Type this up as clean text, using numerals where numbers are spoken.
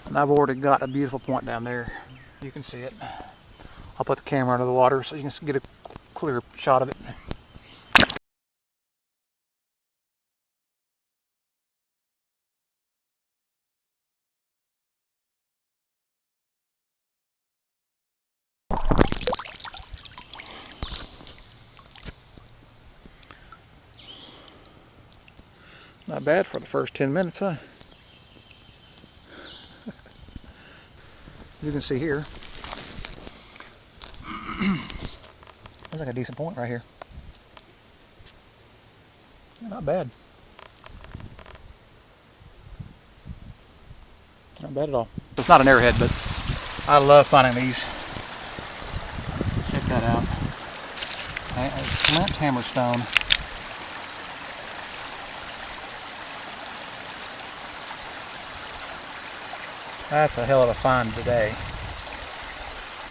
And I've already got a beautiful point down there. You can see it. I'll put the camera under the water so you can get a clear shot of it. Not bad for the first 10 minutes, huh? You can see here. Looks like a decent point right here. Not bad. Not bad at all. It's not an arrowhead, but I love finding these. Check that out. Flint hammerstone. That's a hell of a find today.